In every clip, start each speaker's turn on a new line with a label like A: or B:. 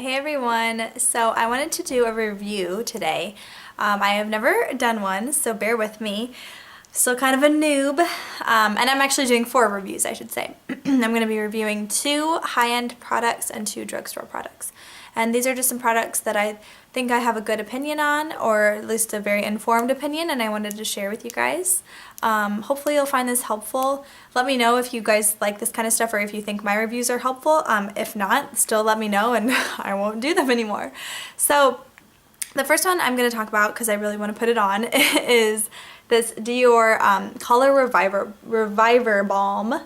A: Hey everyone, so I wanted to do a review today. I have never done one, so bear with me. Still kind of a noob, and I'm actually doing 4 reviews, I should say. I'm going to be reviewing 2 high-end products and 2 drugstore products. And these are just some products that I think I have a good opinion on, or at least a very informed opinion, and I wanted to share with you guys. Hopefully you'll find this helpful. Let me know if you guys like this kind of stuff or if you think my reviews are helpful. If not, still let me know and I won't do them anymore. So the first one I'm going to talk about, because I really want to put it on, is this Dior Color Reviver Balm.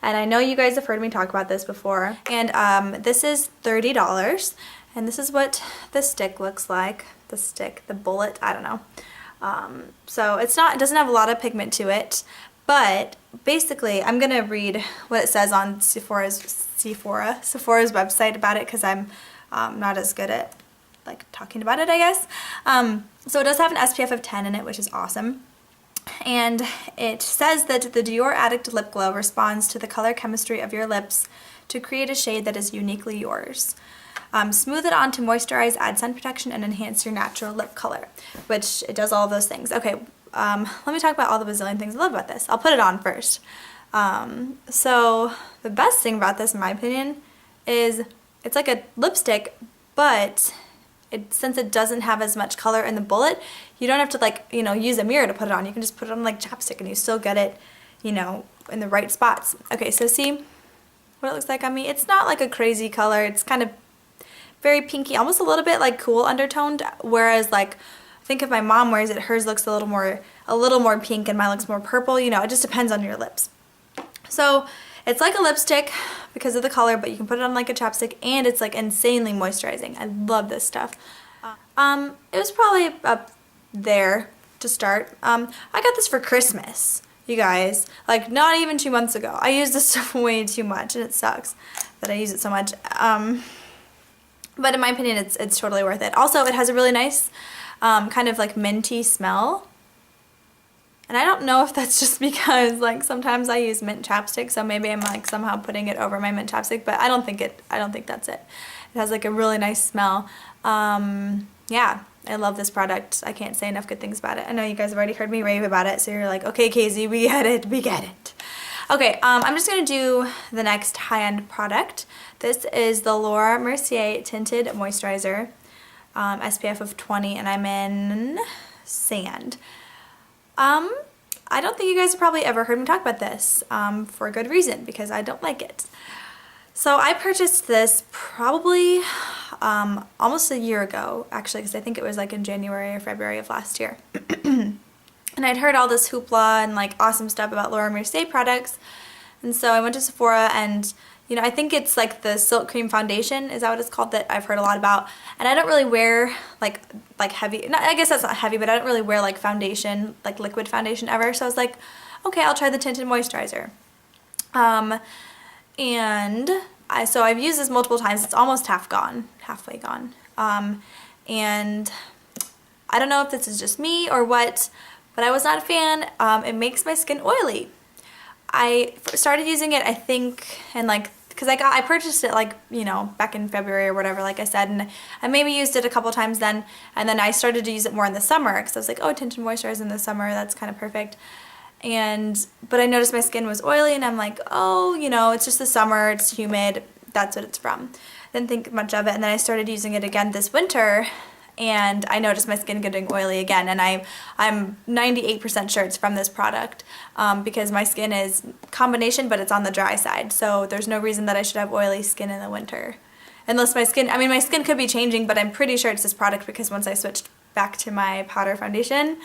A: And I know you guys have heard me talk about this before. And this is $30. And this is what the stick looks like. The bullet, I don't know. So it doesn't have a lot of pigment to it. But basically, I'm going to read what it says on Sephora's website about it, because I'm not as good at talking about it, I guess. So it does have an SPF of 10 in it, which is awesome. And it says that the Dior Addict Lip Glow responds to the color chemistry of your lips to create a shade that is uniquely yours. Smooth it on to moisturize, add sun protection, and enhance your natural lip color, which it does all those things. Okay, let me talk about all the bazillion things I love about this. I'll put it on first. So the best thing about this, in my opinion, is it's like a lipstick, but since it doesn't have as much color in the bullet, you don't have to use a mirror to put it on. You can just put it on like chapstick and you still get it, in the right spots. Okay, so see what it looks like on me? It's not like a crazy color. It's kind of very pinky, almost a little bit like cool undertoned, whereas I think if my mom wears it, hers looks a little more pink and mine looks more purple. It just depends on your lips. So it's like a lipstick because of the color, but you can put it on like a chapstick, and it's like insanely moisturizing. I love this stuff. It was probably up there to start. I got this for Christmas, you guys, not even 2 months ago. I use this stuff way too much, and it sucks that I use it so much. But in my opinion, it's totally worth it. Also, it has a really nice kind of like minty smell. And I don't know if that's just because sometimes I use mint chapstick, so maybe I'm somehow putting it over my mint chapstick, but I don't think that's it. It has a really nice smell. Yeah, I love this product. I can't say enough good things about it. I know you guys have already heard me rave about it, so you're like, okay, Casey, we get it, we get it. Okay, I'm just going to do the next high-end product. This is the Laura Mercier Tinted Moisturizer, SPF of 20, and I'm in Sand. I don't think you guys have probably ever heard me talk about this, for a good reason, because I don't like it. So I purchased this probably almost a year ago, actually, because I think it was in January or February of last year. And I'd heard all this hoopla and awesome stuff about Laura Mercier products, and so I went to Sephora, and I think it's the Silk Cream Foundation, is that what it's called, that I've heard a lot about. And I don't really wear heavy, I guess that's not heavy, but I don't really wear foundation, liquid foundation ever. So I was like, okay, I'll try the tinted moisturizer. So I've used this multiple times. It's almost halfway gone. And I don't know if this is just me or what, but I was not a fan. It makes my skin oily. I started using it, I think, and because I purchased it back in February or whatever, like I said, and I maybe used it a couple times then, and then I started to use it more in the summer, because I was like, oh, tinted moisturizer in the summer, that's kind of perfect. But I noticed my skin was oily, and I'm like, oh, it's just the summer, it's humid, that's what it's from. Didn't think much of it, and then I started using it again this winter, and I noticed my skin getting oily again, and I'm 98% sure it's from this product, because my skin is combination, but it's on the dry side, so there's no reason that I should have oily skin in the winter. Unless my skin could be changing, but I'm pretty sure it's this product, because once I switched back to my powder foundation,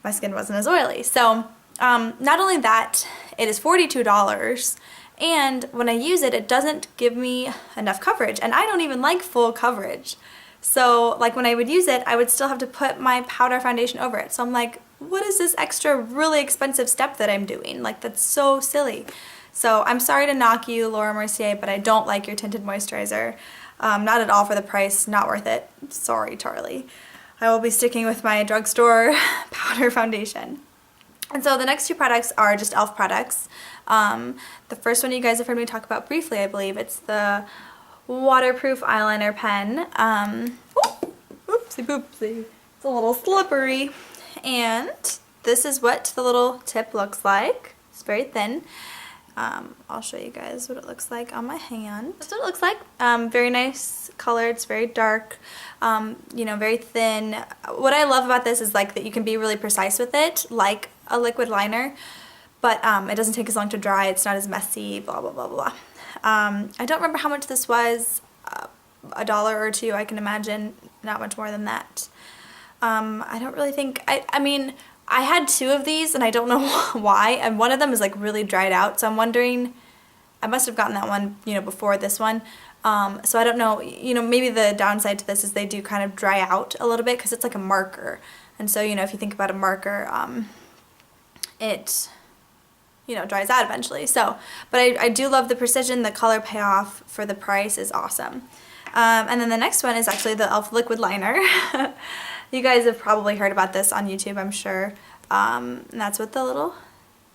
A: my skin wasn't as oily. So not only that, it is $42, and when I use it, it doesn't give me enough coverage, and I don't even like full coverage. So when I would use it, I would still have to put my powder foundation over it. So I'm like, what is this extra really expensive step that I'm doing? That's so silly. So I'm sorry to knock you, Laura Mercier, but I don't like your tinted moisturizer. Not at all for the price, not worth it. Sorry, Charlie. I will be sticking with my drugstore powder foundation. And so the next 2 products are just e.l.f. products. The first one you guys have heard me talk about briefly, I believe. It's the waterproof eyeliner pen. Oopsie poopsie. It's a little slippery. And this is what the little tip looks like. It's very thin. I'll show you guys what it looks like on my hand. That's what it looks like. Very nice color. It's very dark, you know, very thin. What I love about this is like that you can be really precise with it, like a liquid liner, but it doesn't take as long to dry. It's not as messy, blah, blah, blah, blah. I don't remember how much this was. $1 or $2, I can imagine. Not much more than that. I don't really think, I mean, I had 2 of these and I don't know why, and one of them is like really dried out, so I'm wondering, I must have gotten that one, you know, before this one. So I don't know, you know, maybe the downside to this is they do kind of dry out a little bit because it's like a marker. And so, you know, if you think about a marker, it, you know, dries out eventually. So, but I do love the precision. The color payoff for the price is awesome. And then the next one is actually the e.l.f. liquid liner. You guys have probably heard about this on YouTube, I'm sure. And that's what the little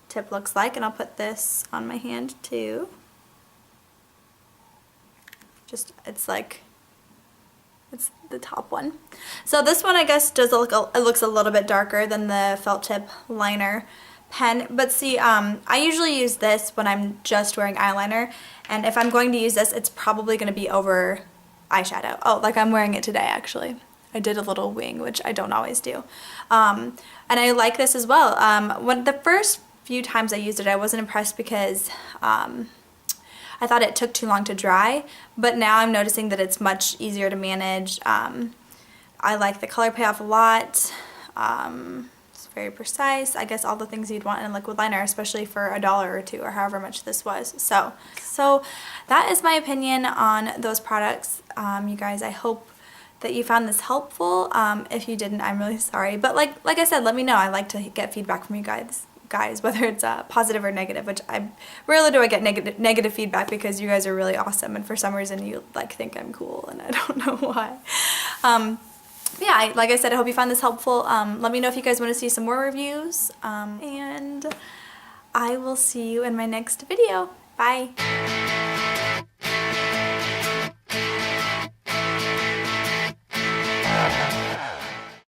A: tip looks like. And I'll put this on my hand too. Just, it's like, it's the top one. So this one I guess does look, it looks a little bit darker than the felt tip liner pen. But see, I usually use this when I'm just wearing eyeliner. And if I'm going to use this, it's probably going to be over eyeshadow. Oh, like I'm wearing it today actually. I did a little wing, which I don't always do. And I like this as well. When the first few times I used it, I wasn't impressed because I thought it took too long to dry, but now I'm noticing that it's much easier to manage. I like the color payoff a lot. It's very precise. I guess all the things you'd want in a liquid liner, especially for $1 or $2 or however much this was. So that is my opinion on those products. You guys, I hope that you found this helpful. If you didn't, I'm really sorry. But like I said, let me know. I like to get feedback from you guys, whether it's positive or negative, which I rarely do I get negative feedback because you guys are really awesome, and for some reason you like think I'm cool, and I don't know why. Yeah, like I said, I hope you found this helpful. Let me know if you guys want to see some more reviews, and I will see you in my next video. Bye.